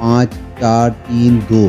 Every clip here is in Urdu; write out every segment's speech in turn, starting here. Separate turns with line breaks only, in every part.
5, 4, 3, 2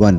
1।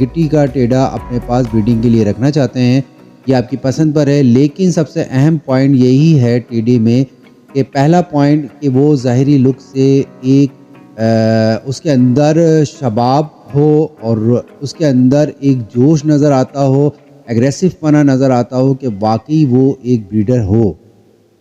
گٹی کا ٹیڈا اپنے پاس بریڈنگ کے لیے رکھنا چاہتے ہیں، یہ آپ کی پسند پر ہے، لیکن سب سے اہم پوائنٹ یہی ہے ٹیڈے میں کہ پہلا پوائنٹ کہ وہ ظاہری لک سے ایک اس کے اندر شباب ہو اور اس کے اندر ایک جوش نظر آتا ہو، ایگریسو پنا نظر آتا ہو کہ واقعی وہ ایک بریڈر ہو۔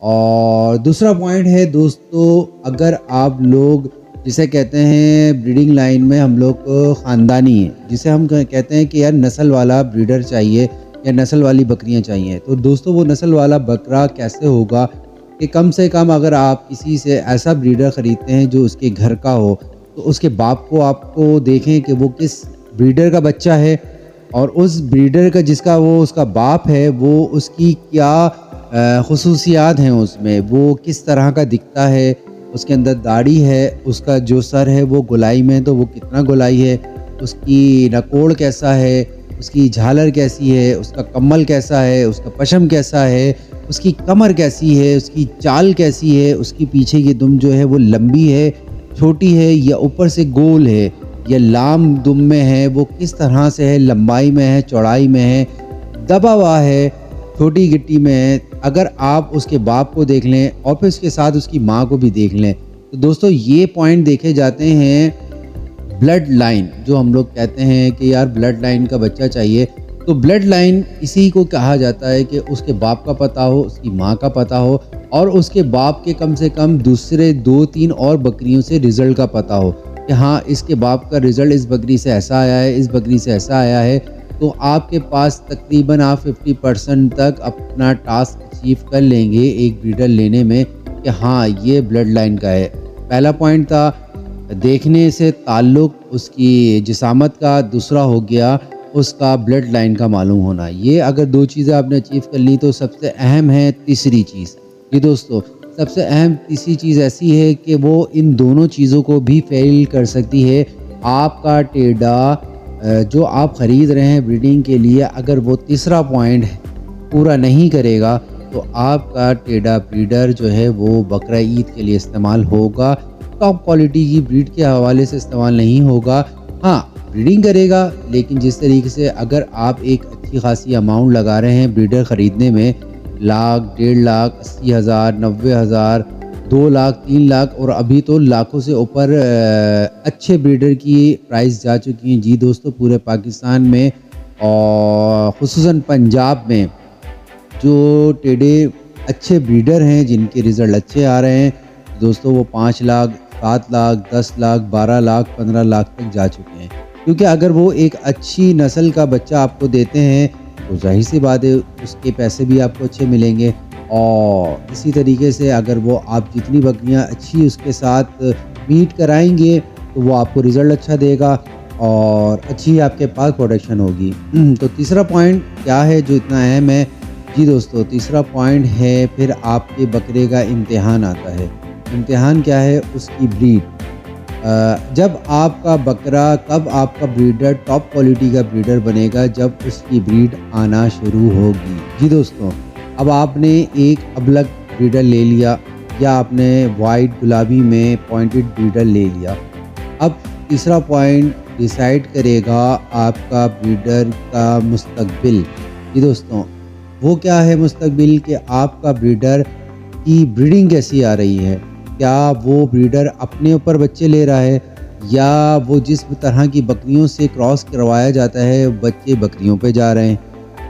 اور دوسرا پوائنٹ ہے دوستو، اگر آپ لوگ جسے کہتے ہیں بریڈنگ لائن میں ہم لوگ خاندانی ہیں، جسے ہم کہتے ہیں کہ یار نسل والا بریڈر چاہیے یا نسل والی بکریاں چاہیے، تو دوستو وہ نسل والا بکرا کیسے ہوگا کہ کم سے کم اگر آپ کسی سے ایسا بریڈر خریدتے ہیں جو اس کے گھر کا ہو، تو اس کے باپ کو آپ کو دیکھیں کہ وہ کس بریڈر کا بچہ ہے، اور اس بریڈر کا جس کا وہ اس کا باپ ہے وہ اس کی کیا خصوصیات ہیں، اس میں وہ کس طرح کا دکھتا ہے، اس کے اندر داڑھی ہے، اس کا جو سر ہے وہ گولائی میں تو وہ کتنا گولائی ہے، اس کی نکوڑ کیسا ہے، اس کی جھالر کیسی ہے، اس کا کمل کیسا ہے، اس کا پشم کیسا ہے، اس کی کمر کیسی ہے، اس کی چال کیسی ہے، اس کی پیچھے کی دم جو ہے وہ لمبی ہے، چھوٹی ہے، یا اوپر سے گول ہے، یا لام دم میں ہے، وہ کس طرح سے ہے، لمبائی میں ہے، چوڑائی میں ہے، دبا ہوا ہے، چھوٹی گٹی میں ہے۔ اگر آپ اس کے باپ کو دیکھ لیں اور پھر اس کے ساتھ اس کی ماں کو بھی دیکھ لیں تو دوستو یہ پوائنٹ دیکھے جاتے ہیں بلڈ لائن، جو ہم لوگ کہتے ہیں کہ یار بلڈ لائن کا بچہ چاہیے، تو بلڈ لائن اسی کو کہا جاتا ہے کہ اس کے باپ کا پتہ ہو، اس کی ماں کا پتہ ہو، اور اس کے باپ کے کم سے کم دوسرے 2-3 اور بکریوں سے رزلٹ کا پتہ ہو کہ ہاں اس کے باپ کا رزلٹ اس بکری سے ایسا آیا ہے، اس بکری سے ایسا آیا ہے، تو آپ کے پاس تقریباً آپ 50% تک اپنا ٹاسک اچیو کر لیں گے ایک بریڈر لینے میں کہ ہاں یہ بلڈ لائن کا ہے۔ پہلا پوائنٹ تھا دیکھنے سے تعلق اس کی جسامت کا، دوسرا ہو گیا اس کا بلڈ لائن کا معلوم ہونا۔ یہ اگر 2 چیزیں آپ نے اچیو کر لی تو سب سے اہم ہے تیسری چیز۔ یہ دوستو سب سے اہم تیسری چیز ایسی ہے کہ وہ ان دونوں چیزوں کو بھی فیل کر سکتی ہے۔ آپ کا ٹیڈا جو آپ خرید رہے ہیں بریڈنگ کے لیے، اگر وہ تیسرا پوائنٹ پورا نہیں کرے گا تو آپ کا ٹیڈا بریڈر جو ہے وہ بقرہ عید کے لیے استعمال ہوگا، ٹاپ کوالٹی کی بریڈ کے حوالے سے استعمال نہیں ہوگا۔ ہاں بریڈنگ کرے گا، لیکن جس طریقے سے اگر آپ ایک اچھی خاصی اماؤنٹ لگا رہے ہیں بریڈر خریدنے میں، 1 لاکھ 1.5 لاکھ 80,000 90,000 2 لاکھ 3 لاکھ، اور ابھی تو لاکھوں سے اوپر اچھے بریڈر کی پرائز جا چکی ہیں جی دوستو پورے پاکستان میں، اور خصوصاً پنجاب میں جو ٹیڈے اچھے بریڈر ہیں جن کے رزلٹ اچھے آ رہے ہیں دوستو، وہ 5 لاکھ 7 لاکھ 10 لاکھ 12 لاکھ 15 لاکھ تک جا چکے ہیں، کیونکہ اگر وہ ایک اچھی نسل کا بچہ آپ کو دیتے ہیں تو ظاہر سی بات ہے اس کے پیسے بھی آپ کو اچھے ملیں گے، اور اسی طریقے سے اگر وہ آپ جتنی بکریاں اچھی اس کے ساتھ میٹ کرائیں گے تو وہ آپ کو رزلٹ اچھا دے گا اور اچھی آپ کے پاس پروڈکشن ہوگی۔ تو تیسرا پوائنٹ کیا ہے جو اتنا اہم ہے جی دوستو؟ تیسرا پوائنٹ ہے پھر آپ کے بکرے کا امتحان آتا ہے۔ امتحان کیا ہے؟ اس کی بریڈ۔ جب آپ کا بکرا، کب آپ کا بریڈر ٹاپ کوالٹی کا بریڈر بنے گا؟ جب اس کی بریڈ آنا شروع ہوگی جی دوستو۔ اب آپ نے ایک ابلک بریڈر لے لیا، یا آپ نے وائٹ گلابی میں پوائنٹڈ بریڈر لے لیا، اب تیسرا پوائنٹ ڈیسائیڈ کرے گا آپ کا بریڈر کا مستقبل جی دوستوں۔ وہ کیا ہے مستقبل؟ کہ آپ کا بریڈر کی بریڈنگ کیسی آ رہی ہے، کیا وہ بریڈر اپنے اوپر بچے لے رہا ہے، یا وہ جس طرح کی بکریوں سے کراس کروایا جاتا ہے بچے بکریوں پہ جا رہے ہیں،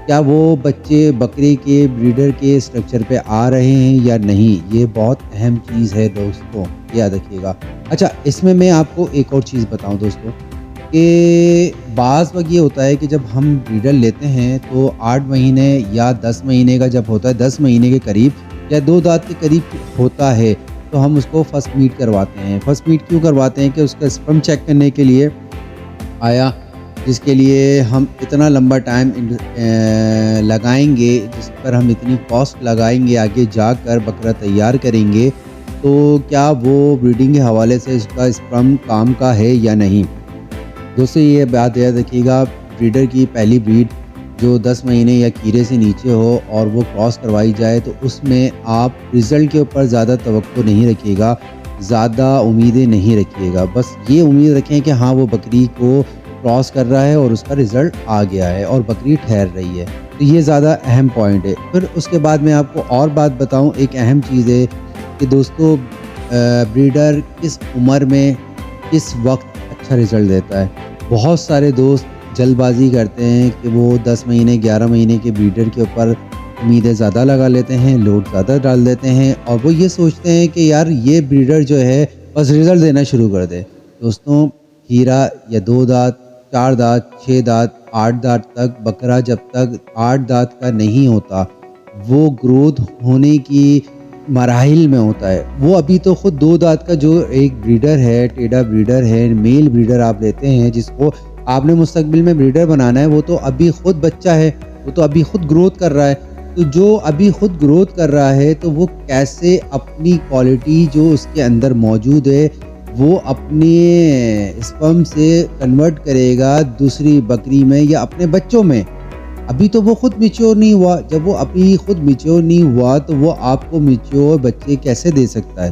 کیا وہ بچے بکرے کے بریڈر کے سٹرکچر پہ آ رہے ہیں یا نہیں؟ یہ بہت اہم چیز ہے دوستوں، یاد رکھیے گا۔ اچھا اس میں آپ کو ایک اور چیز بتاؤں دوستوں کہ بعض وقت یہ ہوتا ہے کہ جب ہم بریڈر لیتے ہیں تو 8 مہینے یا 10 مہینے کا جب ہوتا ہے، 10 مہینے کے قریب یا 2 دانت کے قریب ہوتا ہے تو ہم اس کو فرسٹ میٹ کرواتے ہیں۔ فرسٹ میٹ کیوں کرواتے ہیں؟ کہ اس کا اسپرم چیک کرنے کے لیے آیا، جس کے لیے ہم اتنا لمبا ٹائم لگائیں گے، جس پر ہم اتنی کاسٹ لگائیں گے آگے جا کر بکرا تیار کریں گے، تو کیا وہ بریڈنگ کے حوالے سے اس کا اسپرم کام کا ہے یا نہیں؟ دوستو یہ بات یاد رکھیے گا، بریڈر کی پہلی بریڈ جو 10 مہینے یا کیرے سے نیچے ہو اور وہ کراس کروائی جائے تو اس میں آپ رزلٹ کے اوپر زیادہ توقع نہیں رکھیے گا، زیادہ امیدیں نہیں رکھیے گا، بس یہ امید رکھیں کہ ہاں وہ بکری کو کراس کر رہا ہے اور اس کا رزلٹ آ گیا ہے اور بکری ٹھہر رہی ہے. تو یہ زیادہ اہم پوائنٹ ہے. پھر اس کے بعد میں آپ کو اور بات بتاؤں. ایک اہم چیز ہے کہ دوستو بریڈر کس عمر میں کس وقت اچھا رزلٹ دیتا ہے. بہت سارے دوست جلد بازی کرتے ہیں کہ وہ 10 مہینے 11 مہینے کے بریڈر کے اوپر امیدیں زیادہ لگا لیتے ہیں, لوڈ زیادہ ڈال دیتے ہیں, اور وہ یہ سوچتے ہیں کہ یار یہ بریڈر جو ہے بس رزلٹ دینا شروع کر دے. دوستوں ہیرا یا 2 دانت 4 دانت 6 دانت 8 دانت تک بکرا جب تک 8 دانت کا نہیں ہوتا وہ گروتھ ہونے کی مراحل میں ہوتا ہے. وہ ابھی تو خود 2 دانت کا جو ایک بریڈر ہے, ٹیڈا بریڈر ہے, میل بریڈر آپ لیتے ہیں جس کو آپ نے مستقبل میں بریڈر بنانا ہے, وہ تو ابھی خود بچہ ہے, وہ تو ابھی خود گروتھ کر رہا ہے. تو جو ابھی خود گروتھ کر رہا ہے تو وہ کیسے اپنی کوالٹی جو اس کے اندر موجود ہے وہ اپنے اسپرم سے کنورٹ کرے گا دوسری بکری میں یا اپنے بچوں میں. ابھی تو وہ خود میچور نہیں ہوا. جب وہ ابھی خود میچور نہیں ہوا تو وہ آپ کو میچور بچے کیسے دے سکتا ہے.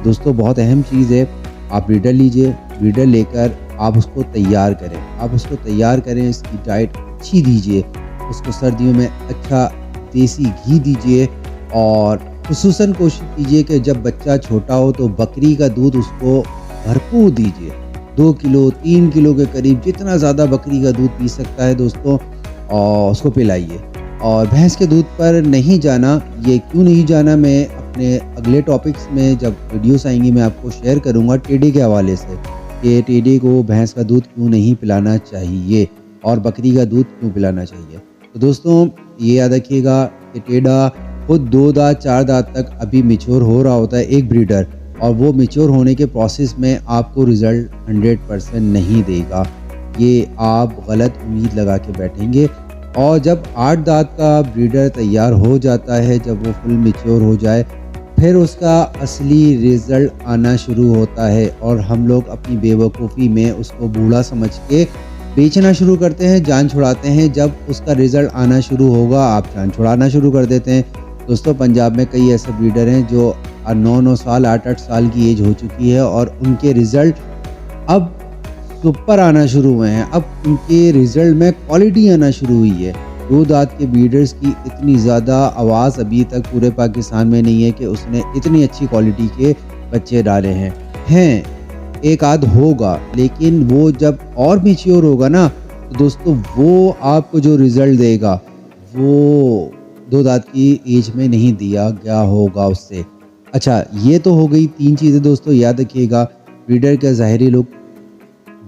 دوستو بہت اہم چیز ہے. آپ بریڈر لیجئے, بریڈر لے کر آپ اس کو تیار کریں, اس کی ڈائٹ اچھی دیجئے, اس کو سردیوں میں اچھا دیسی گھی دیجئے, اور خصوصاً کوشش کیجئے کہ جب بچہ چھوٹا ہو تو بکری کا دودھ اس کو بھرپور دیجئے. 2 کلو 3 کلو کے قریب جتنا زیادہ بکری کا دودھ پی سکتا ہے دوستوں اور اس کو پلائیے. اور بھینس کے دودھ پر نہیں جانا. یہ کیوں نہیں جانا میں اپنے اگلے ٹاپکس میں جب ویڈیوز آئیں گی میں آپ کو شیئر کروں گا ٹیڈے کے حوالے سے, کہ ٹیڈے کو بھینس کا دودھ کیوں نہیں پلانا چاہیے اور بکری کا دودھ کیوں پلانا چاہیے. تو دوستوں یہ یاد رکھیے گا کہ ٹیڈا خود 2 دانت 4 دانت تک ابھی میچور ہو رہا ہوتا ہے ایک بریڈر, اور وہ میچور ہونے کے پروسیس میں آپ کو رزلٹ 100% نہیں دے گا. یہ آپ غلط امید لگا کے بیٹھیں گے. اور جب 8 دانت کا بریڈر تیار ہو جاتا ہے, جب وہ فل میچور ہو جائے, پھر اس کا اصلی رزلٹ آنا شروع ہوتا ہے, اور ہم لوگ اپنی بے وقوفی میں اس کو بوڑھا سمجھ کے بیچنا شروع کرتے ہیں, جان چھڑاتے ہیں. جب اس کا رزلٹ آنا شروع ہوگا آپ جان چھڑانا شروع کر دیتے ہیں. دوستوں پنجاب میں کئی ایسے بریڈر ہیں جو 9 سال 8 سال کی ایج ہو چکی ہے اور ان کے رزلٹ اب سپر آنا شروع ہوئے ہیں. اب ان کے رزلٹ میں کوالٹی آنا شروع ہوئی ہے. 2 دانت کے بریڈرز کی اتنی زیادہ آواز ابھی تک پورے پاکستان میں نہیں ہے کہ اس نے اتنی اچھی کوالٹی کے بچے ڈالے ہیں. ایک آدھ ہوگا, لیکن وہ جب اور میچور ہوگا نا تو دوستو وہ آپ کو جو رزلٹ دے گا وہ 2 دانت کی ایج میں نہیں دیا گیا ہوگا اس سے. اچھا یہ تو ہو گئی 3 چیزیں دوستو یاد رکھیے گا. بریڈر کا ظاہری لک,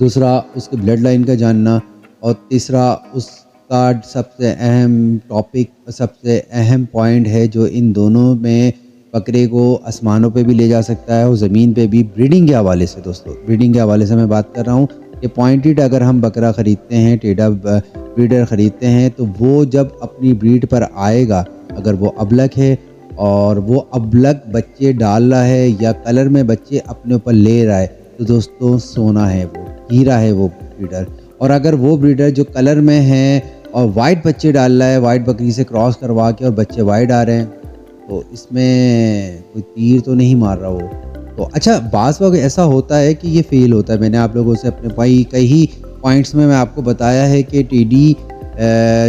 دوسرا اس کے بلڈ لائن کا جاننا, اور تیسرا اس کا سب سے اہم ٹاپک, سب سے اہم پوائنٹ ہے جو ان دونوں میں بکرے کو آسمانوں پہ بھی لے جا سکتا ہے اور زمین پہ بھی, بریڈنگ کے حوالے سے. دوستو بریڈنگ کے حوالے سے میں بات کر رہا ہوں کہ پوائنٹڈ اگر ہم بکرا خریدتے ہیں, ٹیڈا بریڈر خریدتے ہیں, تو وہ جب اپنی بریڈ پر آئے گا, اگر وہ ابلک ہے اور وہ ابلک بچے ڈال رہا ہے یا کلر میں بچے اپنے اوپر لے رہا ہے, تو دوستوں سونا ہے, وہ ہیرا ہے وہ بریڈر. اور اگر وہ بریڈر جو کلر میں ہے اور وائٹ بچے ڈال رہا ہے, وائٹ بکری سے کراس کروا کے اور بچے وائٹ آ رہے ہیں, تو اس میں کوئی تیر تو نہیں مار رہا وہ. تو اچھا بعض وقت ایسا ہوتا ہے کہ یہ فیل ہوتا ہے. میں نے آپ لوگوں سے اپنے کئی پوائنٹس میں آپ کو بتایا ہے کہ ٹیڈی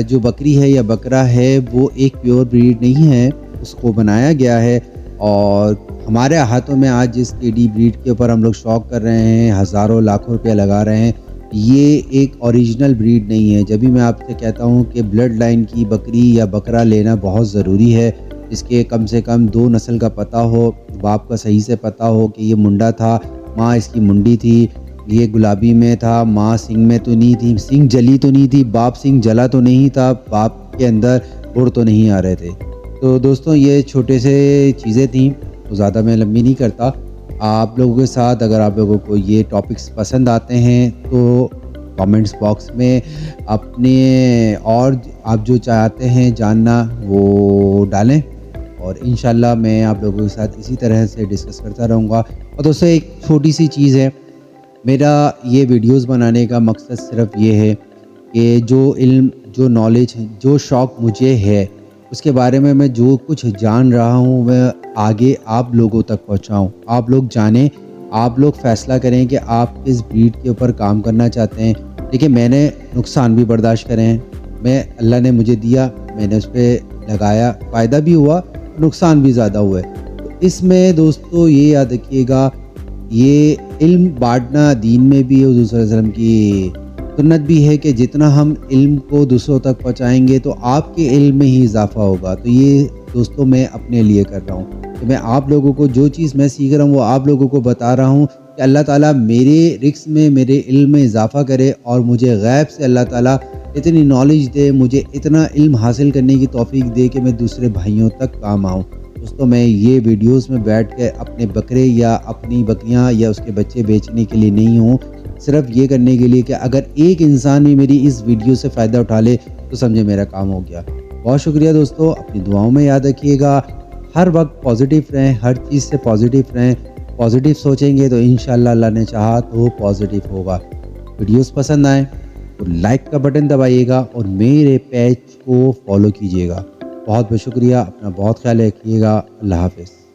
جو بکری ہے یا بکرا ہے وہ ایک پیور بریڈ نہیں ہے, اس کو بنایا گیا ہے. اور ہمارے ہاتھوں میں آج جس ٹیڈی بریڈ کے اوپر ہم لوگ شوق کر رہے ہیں, ہزاروں لاکھوں روپیہ لگا رہے ہیں, یہ ایک اوریجنل بریڈ نہیں ہے. جبھی میں آپ سے کہتا ہوں کہ بلڈ لائن کی بکری یا بکرا لینا بہت ضروری ہے, اس کے کم سے کم 2 نسل کا پتہ ہو, باپ کا صحیح سے پتہ ہو کہ یہ منڈا تھا, ماں اس کی منڈی تھی, یہ گلابی میں تھا, ماں سنگ میں تو نہیں تھی, سنگ جلی تو نہیں تھی, باپ سنگ جلا تو نہیں تھا, باپ کے اندر گڑ تو نہیں آ رہے تھے. تو دوستوں یہ چھوٹے سے چیزیں تھیں, تو زیادہ میں لمبی نہیں کرتا. آپ لوگوں کے ساتھ اگر آپ لوگوں کو یہ ٹاپکس پسند آتے ہیں تو کامنٹس باکس میں اپنے اور آپ جو چاہتے ہیں جاننا وہ ڈالیں, اور انشاءاللہ میں آپ لوگوں کے ساتھ اسی طرح سے ڈسکس کرتا رہوں گا. اور دوستوں ایک چھوٹی سی چیز ہے, میرا یہ ویڈیوز بنانے کا مقصد صرف یہ ہے کہ جو علم, جو نالج, جو شوق مجھے ہے اس کے بارے میں جو کچھ جان رہا ہوں میں آگے آپ لوگوں تک پہنچاؤں. آپ لوگ جانیں, آپ لوگ فیصلہ کریں کہ آپ کس بریڈ کے اوپر کام کرنا چاہتے ہیں. دیکھیے میں نے نقصان بھی برداشت کرے ہیں، میں اللہ نے مجھے دیا، میں نے اس پہ لگایا، فائدہ بھی ہوا، نقصان بھی زیادہ ہوا ہے۔ تو اس میں دوستو یہ یاد رکھیے گا، یہ علم بانٹنا دین میں بھی حضور صلی اللہ علیہ وسلم کی سنت بھی ہے کہ جتنا ہم علم کو دوسروں تک پہنچائیں گے تو آپ کے علم میں ہی اضافہ ہوگا۔ تو یہ دوستو میں اپنے لیے کر رہا ہوں کہ میں آپ لوگوں کو جو چیز میں سیکھ رہا ہوں وہ آپ لوگوں کو بتا رہا ہوں کہ اللہ تعالیٰ میرے رزق میں، میرے علم میں اضافہ کرے اور مجھے غیب سے اللہ تعالیٰ اتنی نالج دے، مجھے اتنا علم حاصل کرنے کی توفیق دے کہ میں دوسرے بھائیوں تک کام آؤں۔ دوستوں میں یہ ویڈیوز میں بیٹھ کے اپنے بکرے یا اپنی بکریاں یا اس کے بچے بیچنے کے لیے نہیں ہوں، صرف یہ کرنے کے لیے کہ اگر ایک انسان بھی میری اس ویڈیو سے فائدہ اٹھا لے تو سمجھے میرا کام ہو گیا۔ بہت شکریہ دوستو، اپنی دعاؤں میں یاد رکھیے گا، ہر وقت پازیٹیو رہیں، ہر چیز سے پازیٹیو رہیں، پازیٹیو سوچیں گے تو انشاءاللہ اللہ نے چاہا تو پازیٹیو ہوگا۔ ویڈیوز پسند آئیں تو لائک کا بٹن دبائیے گا اور میرے پیج کو فالو کیجیے گا۔ بہت بہت شکریہ، اپنا بہت خیال رکھیے گا، اللہ حافظ۔